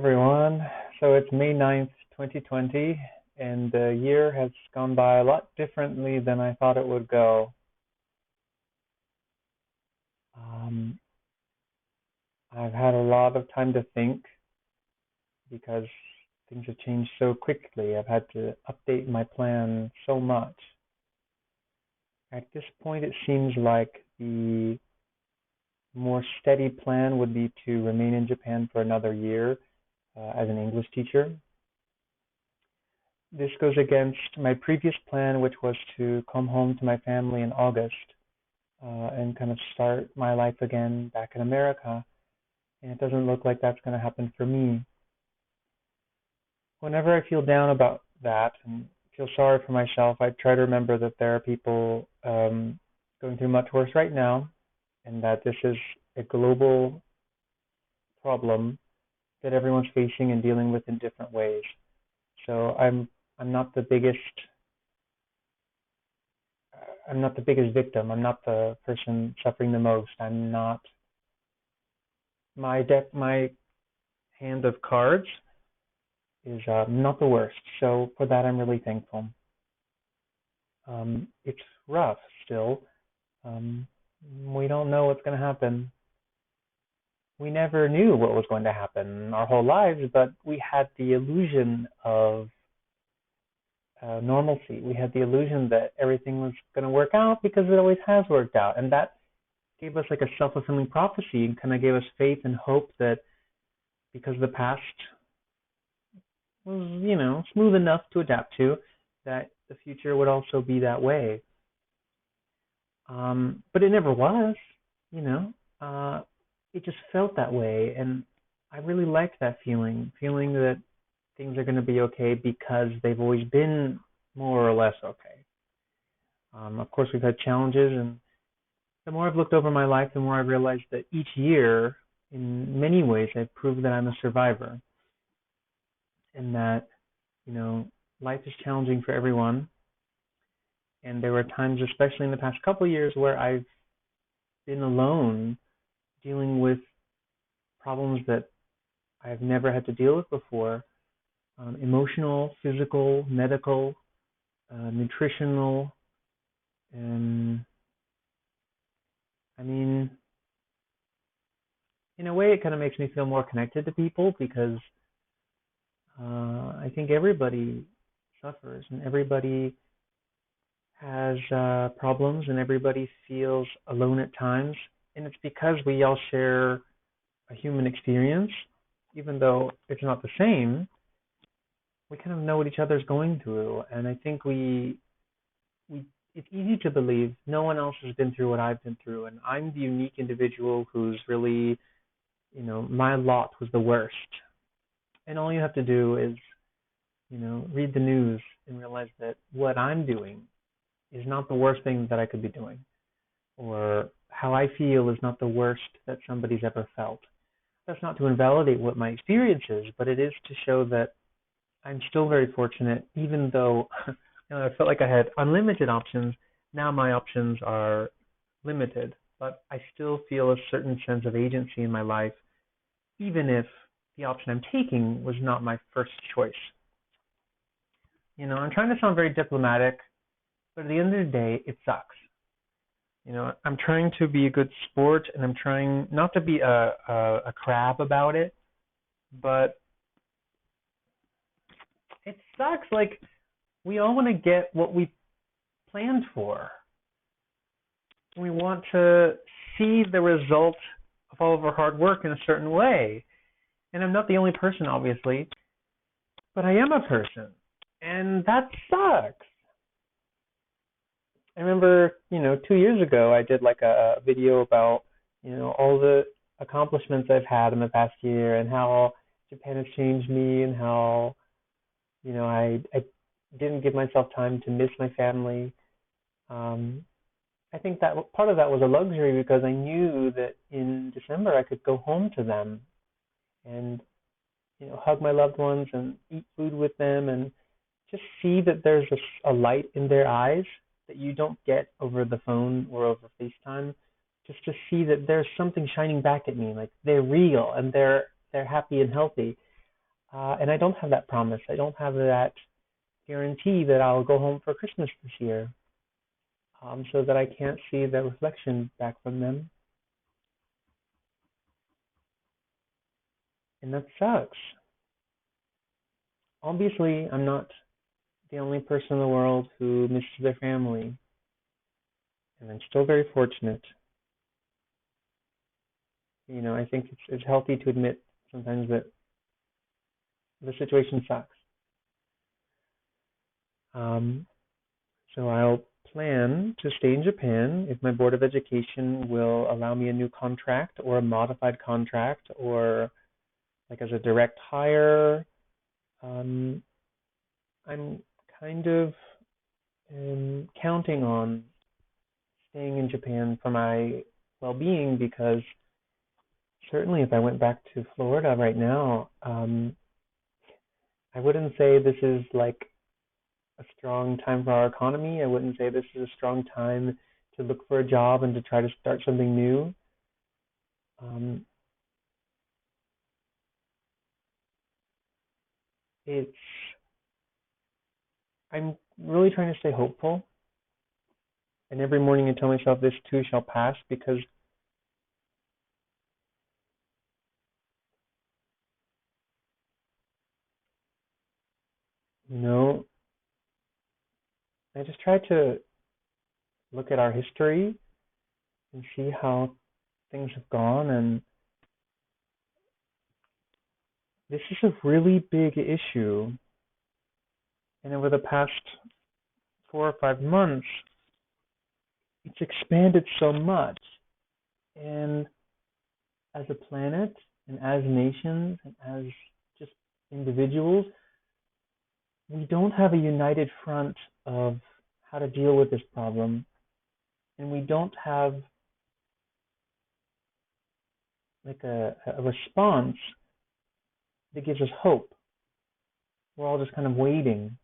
Everyone. So it's May 9th, 2020, and the year has gone by a lot differently than I thought it would go. Um, I've had a lot of time to think because things have changed so quickly. I've had to update my plan so much. At this point, it seems like the more steady plan would be to remain in Japan for another year as an English teacher. This goes against my previous plan, which was to come home to my family in August and kind of start my life again back in America. And it doesn't look like that's going to happen for me. Whenever I feel down about that and feel sorry for myself, I try to remember that there are people going through much worse right now, and that this is a global problem that everyone's facing and dealing with in different ways. So I'm not the biggest I'm not the biggest victim. I'm not the person suffering the most. I'm not my hand of cards is not the worst. So for that, I'm really thankful. It's rough still. Um, we don't know what's going to happen. We never knew what was going to happen our whole lives, but we had the illusion of normalcy. We had the illusion that everything was going to work out because it always has worked out. And that gave us like a self-fulfilling prophecy and kind of gave us faith and hope that because the past was, smooth enough to adapt to, that the future would also be that way. But it never was, you know. It just felt that way, and I really liked that feeling that things are going to be okay because they've always been more or less okay. Of course, we've had challenges, and the more I've looked over my life, the more I've realized that each year, in many ways, I've proved that I'm a survivor, and that life is challenging for everyone. And there were times, especially in the past couple of years, where I've been alone dealing with problems that I've never had to deal with before, emotional, physical, medical, nutritional, and I mean, in a way, it kind of makes me feel more connected to people because I think everybody suffers and everybody has problems and everybody feels alone at times. And it's because we all share a human experience, even though it's not the same. We kind of know what each other's going through, and I think we it's easy to believe no one else has been through what I've been through, and I'm the unique individual who's really, my lot was the worst. And all you have to do is, read the news and realize that what I'm doing is not the worst thing that I could be doing, or how I feel is not the worst that somebody's ever felt. That's not to invalidate what my experience is, but it is to show that I'm still very fortunate, even though I felt like I had unlimited options. Now my options are limited, but I still feel a certain sense of agency in my life, even if the option I'm taking was not my first choice. I'm trying to sound very diplomatic, but at the end of the day, it sucks. I'm trying to be a good sport, and I'm trying not to be a crab about it, but it sucks. Like, we all want to get what we planned for. We want to see the result of all of our hard work in a certain way. And I'm not the only person, obviously, but I am a person. And that sucks. I remember, 2 years ago, I did like a video about, all the accomplishments I've had in the past year and how Japan has changed me and how, I didn't give myself time to miss my family. Um, I think that part of that was a luxury because I knew that in December I could go home to them and hug my loved ones and eat food with them and just see that there's a light in their eyes that you don't get over the phone or over FaceTime. Just to see that there's something shining back at me, like they're real and they're happy and healthy. And I don't have that promise. I don't have that guarantee that I'll go home for Christmas this year, so that I can't see the reflection back from them. And that sucks. Obviously, I'm not the only person in the world who misses their family, and I'm still very fortunate. I think it's healthy to admit sometimes that the situation sucks. Um, so I'll plan to stay in Japan if my Board of Education will allow me a new contract or a modified contract or like as a direct hire. Um, I'm kind of counting on staying in Japan for my well-being because certainly if I went back to Florida right now, I wouldn't say this is like a strong time for our economy. I wouldn't say this is a strong time to look for a job and to try to start something new. Um, it's I'm really trying to stay hopeful, and every morning I tell myself this too shall pass because you know I just try to look at our history and see how things have gone, and this is a really big issue. And over the past 4 or 5 months, it's expanded so much. And as a planet, and as nations, and as just individuals, we don't have a united front of how to deal with this problem. And we don't have like a response that gives us hope. We're all just kind of waiting.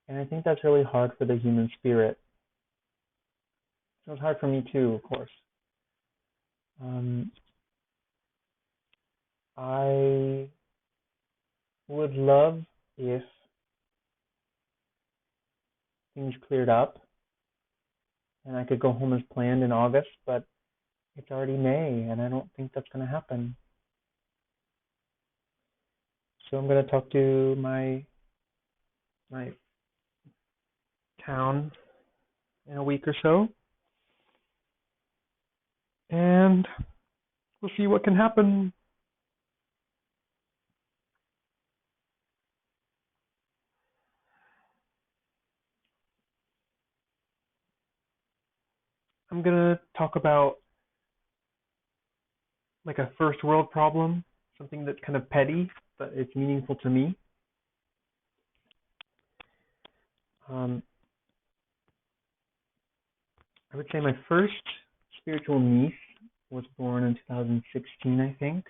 And I think that's really hard for the human spirit. So it's hard for me too, of course. Um, I would love if things cleared up and I could go home as planned in August, but it's already May and I don't think that's going to happen. So I'm going to talk to my town in a week or so, and we'll see what can happen. I'm going to talk about like a first world problem, something that's kind of petty, but it's meaningful to me. Um, I would say my first spiritual niece was born in 2016, I think.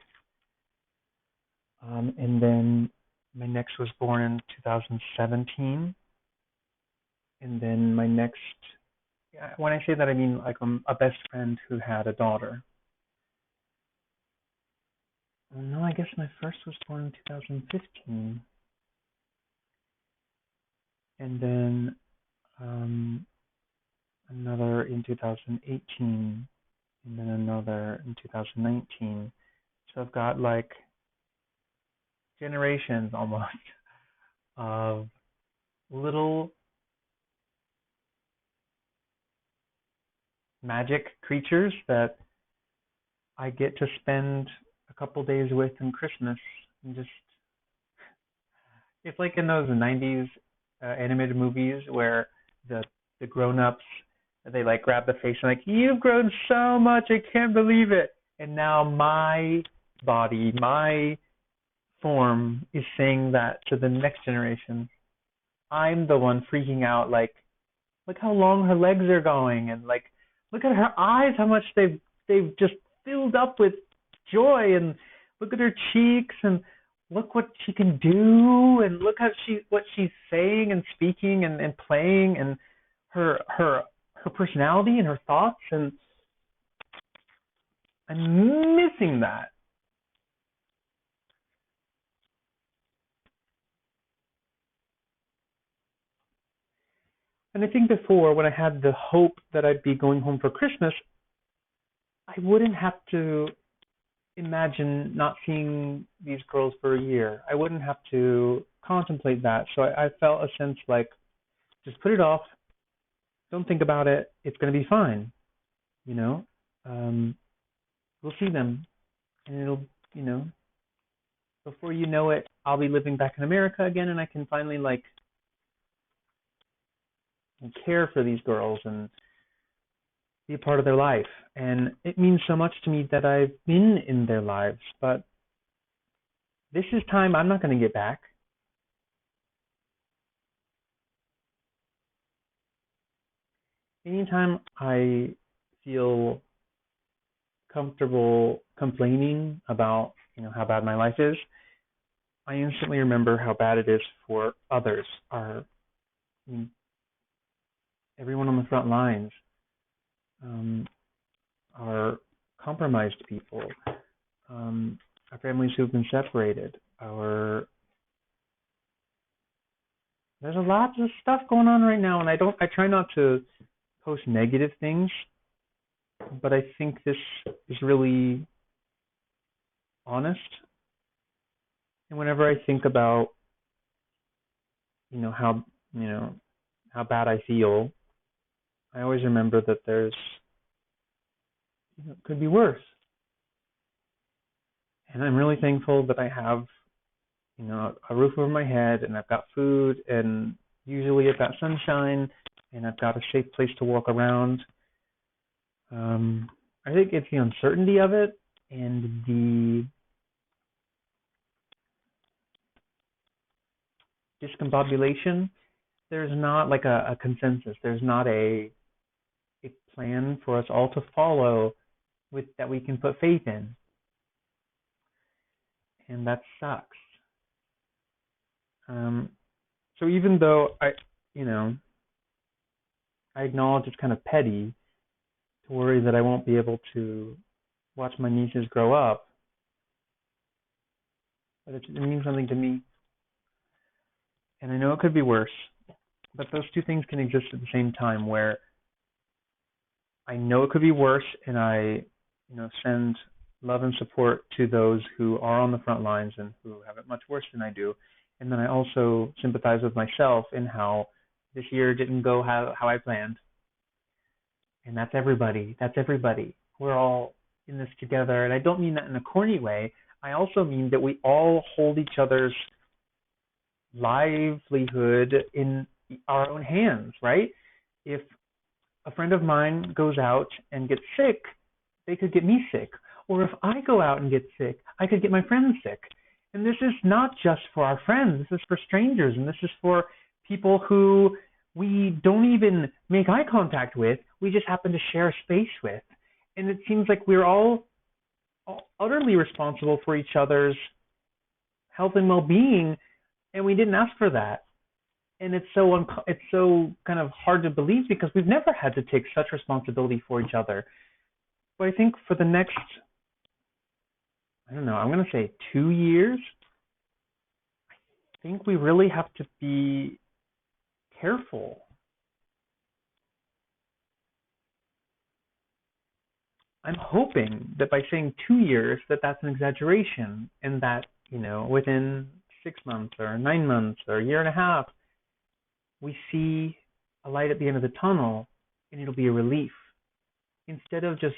And then my next was born in 2017. And then my next, when I say that, I mean like a best friend who had a daughter. Oh, no, I guess my first was born in 2015. And then another in 2018. And then another in 2019. So I've got like generations almost of little magic creatures that I get to spend a couple days with in Christmas. And just, it's like in those 90s animated movies where the grown-ups, they like grab the face and like, you've grown so much, I can't believe it. And now my body, my form is saying that to the next generation. I'm the one freaking out, like, look how long her legs are going, and like, look at her eyes, how much they've just filled up with joy, and look at her cheeks, and look what she can do, and look how what she's saying and speaking and playing, and her personality and her thoughts, and I'm missing that. And I think before, when I had the hope that I'd be going home for Christmas, I wouldn't have to imagine not seeing these girls for a year. I wouldn't have to contemplate that. So I felt a sense like, just put it off. Don't think about it. It's going to be fine. You know, um, we'll see them, and it'll, you know, before you know it, I'll be living back in America again, and I can finally like care for these girls and be a part of their life. And it means so much to me that I've been in their lives, but this is time I'm not going to get back. Anytime I feel comfortable complaining about, how bad my life is, I instantly remember how bad it is for others, I mean, everyone on the front lines, um, our compromised people, our families who've been separated, our there's a lot of stuff going on right now, and I try not to post negative things, but I think this is really honest. And whenever I think about, you know, how, you know, how bad I feel, I always remember that it could be worse. And I'm really thankful that I have, a roof over my head, and I've got food, and usually I've got sunshine, and I've got a safe place to walk around. I think it's the uncertainty of it and the discombobulation. There's not like a consensus. There's not a plan for us all to follow with that we can put faith in, and that sucks. Um, so even though you know, I acknowledge it's kind of petty to worry that I won't be able to watch my nieces grow up, but it means something to me, and I know it could be worse. But those two things can exist at the same time, where I know it could be worse, and I, send love and support to those who are on the front lines and who have it much worse than I do. And then I also sympathize with myself in how this year didn't go how I planned. And that's everybody. That's everybody. We're all in this together. And I don't mean that in a corny way. I also mean that we all hold each other's livelihood in our own hands, right? If a friend of mine goes out and gets sick, they could get me sick. Or if I go out and get sick, I could get my friends sick. And this is not just for our friends, this is for strangers, and this is for people who we don't even make eye contact with, we just happen to share space with. And it seems like we're all utterly responsible for each other's health and well-being, and we didn't ask for that. And it's so kind of hard to believe because we've never had to take such responsibility for each other. But I think for the next, I don't know, I'm going to say 2 years, I think we really have to be careful. I'm hoping that by saying 2 years, that's an exaggeration, and that, within 6 months or 9 months or a year and a half, we see a light at the end of the tunnel, and it'll be a relief. Instead of just,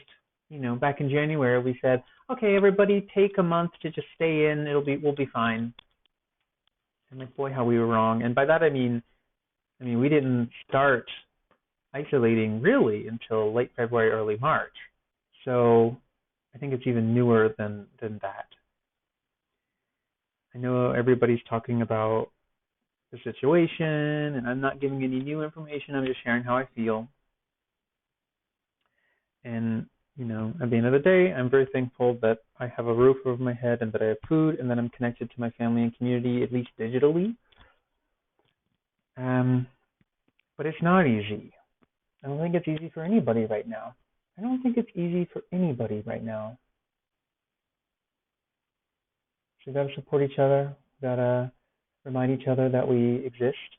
back in January, we said, okay, everybody take a month to just stay in, we'll be fine. And like, boy, how we were wrong. And by that we didn't start isolating really until late February, early March. So I think it's even newer than that. I know everybody's talking about the situation, and I'm not giving any new information. I'm just sharing how I feel. And, at the end of the day, I'm very thankful that I have a roof over my head and that I have food and that I'm connected to my family and community, at least digitally. But it's not easy. I don't think it's easy for anybody right now. I don't think it's easy for anybody right now. So we gotta support each other. We gotta remind each other that we exist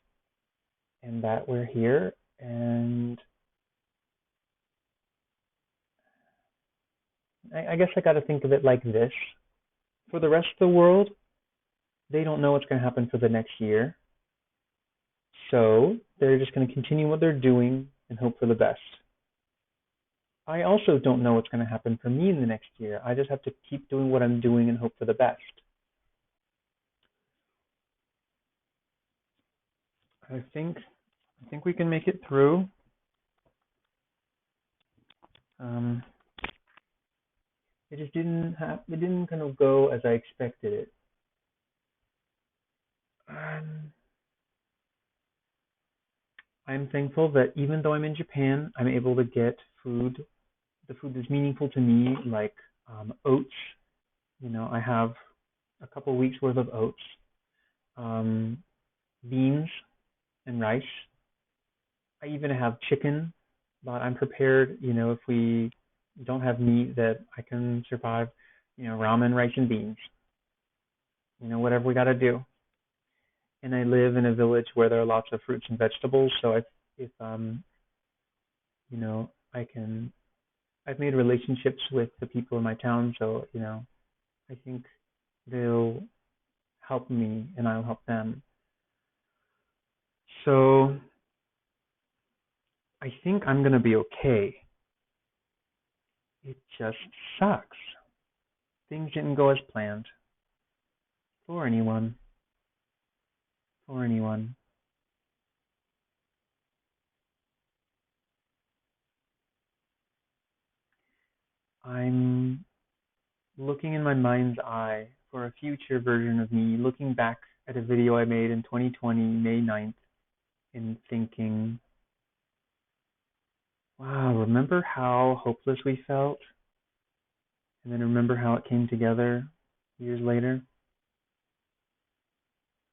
and that we're here And I guess I got to think of it like this. For the rest of the world, they don't know what's going to happen for the next year. So they're just going to continue what they're doing and hope for the best. I also don't know what's going to happen for me in the next year. I just have to keep doing what I'm doing and hope for the best. I think we can make it through. Um, it just it didn't kind of go as I expected it. Um, I'm thankful that even though I'm in Japan, I'm able to get the food that's meaningful to me, like oats. I have a couple weeks worth of oats, um, beans, and rice. I even have chicken, but I'm prepared, if we don't have meat, that I can survive, ramen, rice, and beans, whatever we got to do. And I live in a village where there are lots of fruits and vegetables, so if I can, I've made relationships with the people in my town, so, I think they'll help me and I'll help them. So I think I'm going to be okay. It just sucks. Things didn't go as planned for anyone. For anyone. I'm looking in my mind's eye for a future version of me, looking back at a video I made in 2020, May 9th, and thinking, wow, remember how hopeless we felt? And then remember how it came together years later?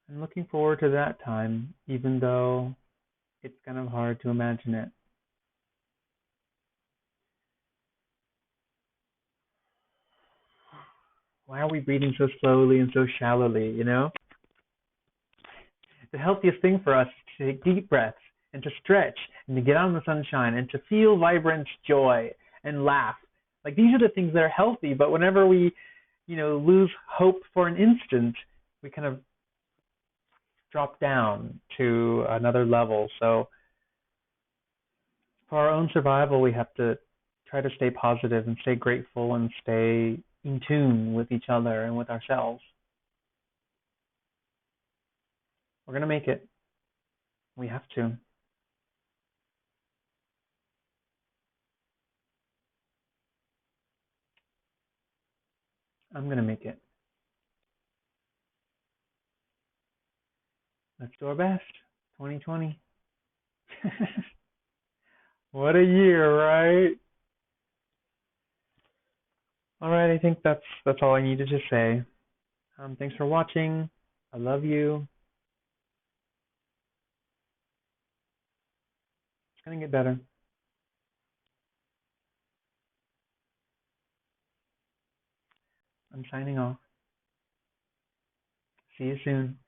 I'm looking forward to that time, even though it's kind of hard to imagine it. Why are we breathing so slowly and so shallowly, The healthiest thing for us is to take deep breaths and to stretch and to get out in the sunshine and to feel vibrant joy and laugh. Like these are the things that are healthy, but whenever we, lose hope for an instant, we kind of drop down to another level. So for our own survival, we have to try to stay positive and stay grateful and stay in tune with each other and with ourselves. We're going to make it. We have to. I'm going to make it. Let's do our best. 2020. What a year, right? All right, I think that's all I needed to say. Thanks for watching. I love you. It's gonna get better. I'm signing off. See you soon.